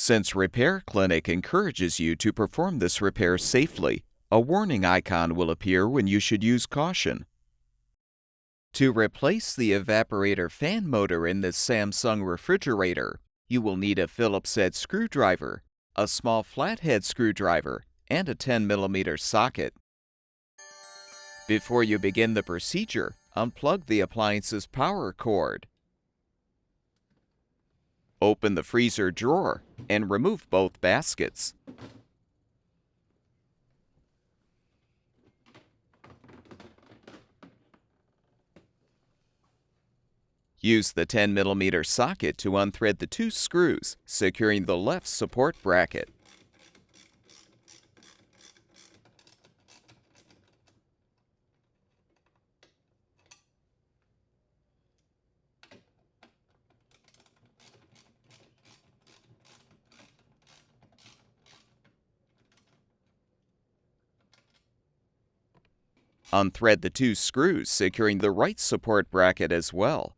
Since Repair Clinic encourages you to perform this repair safely, a warning icon will appear when you should use caution. To replace the evaporator fan motor in this Samsung refrigerator, you will need a Phillips head screwdriver, a small flathead screwdriver, and a 10mm socket. Before you begin the procedure, unplug the appliance's power cord. Open the freezer drawer and remove both baskets. Use the 10mm socket to unthread the 2 screws, securing the left support bracket. Unthread the 2 screws, securing the right support bracket as well.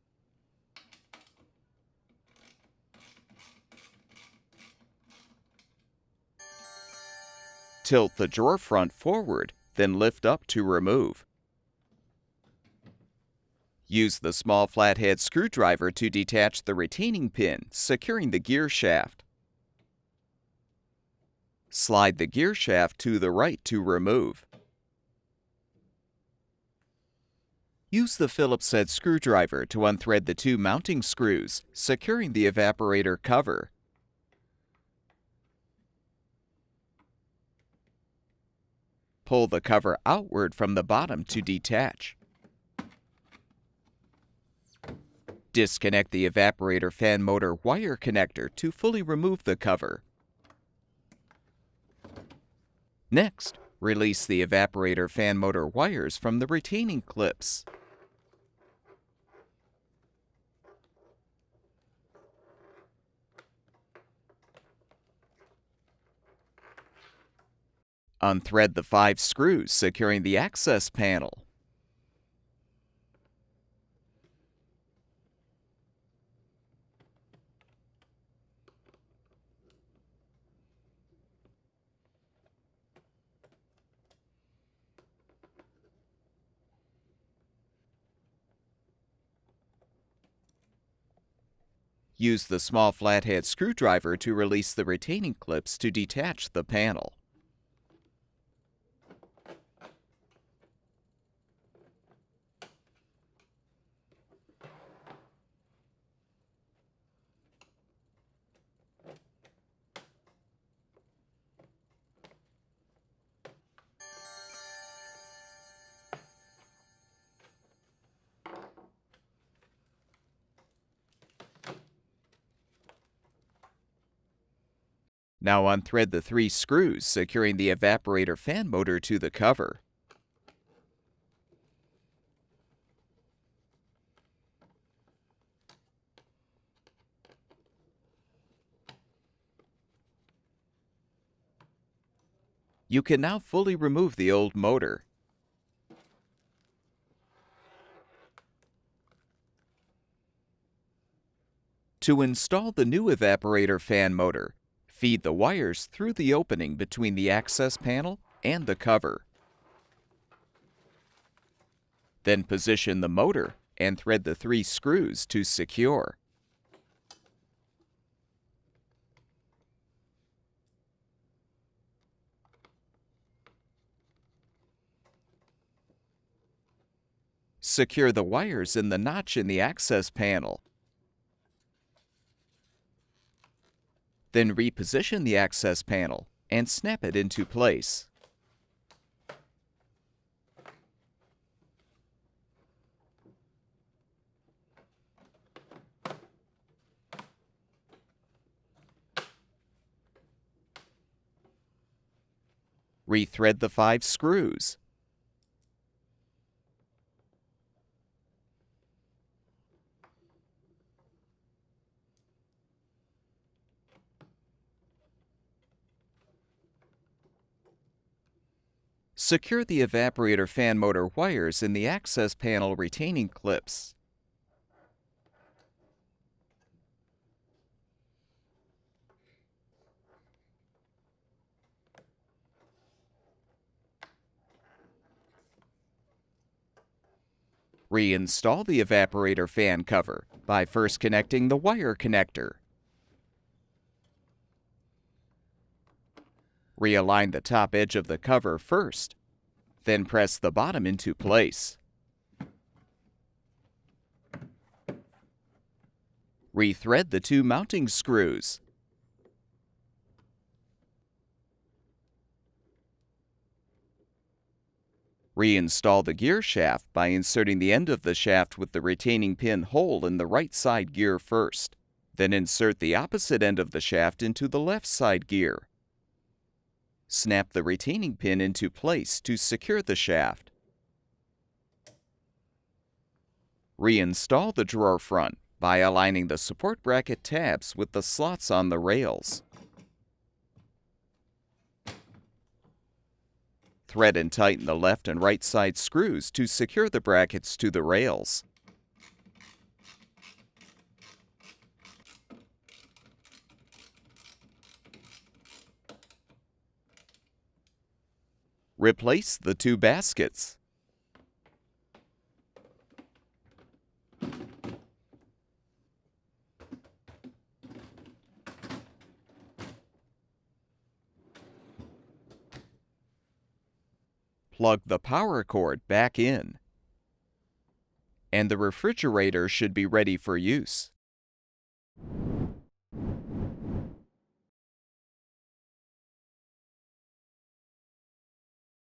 Tilt the drawer front forward, then lift up to remove. Use the small flathead screwdriver to detach the retaining pin, securing the gear shaft. Slide the gear shaft to the right to remove. Use the Phillips head screwdriver to unthread the 2 mounting screws, securing the evaporator cover. Pull the cover outward from the bottom to detach. Disconnect the evaporator fan motor wire connector to fully remove the cover. Next, release the evaporator fan motor wires from the retaining clips. Unthread the 5 screws securing the access panel. Use the small flathead screwdriver to release the retaining clips to detach the panel. Now unthread the 3 screws securing the evaporator fan motor to the cover. You can now fully remove the old motor. To install the new evaporator fan motor, feed the wires through the opening between the access panel and the cover. Then position the motor and thread the 3 screws to secure. Secure the wires in the notch in the access panel. Then reposition the access panel and snap it into place. Rethread the 5 screws. Secure the evaporator fan motor wires in the access panel retaining clips. Reinstall the evaporator fan cover by first connecting the wire connector. Realign the top edge of the cover first, then press the bottom into place. Rethread the two mounting screws. Reinstall the gear shaft by inserting the end of the shaft with the retaining pin hole in the right side gear first. Then insert the opposite end of the shaft into the left side gear. Snap the retaining pin into place to secure the shaft. Reinstall the drawer front by aligning the support bracket tabs with the slots on the rails. Thread and tighten the left and right side screws to secure the brackets to the rails. Replace the two baskets. Plug the power cord back in, and the refrigerator should be ready for use.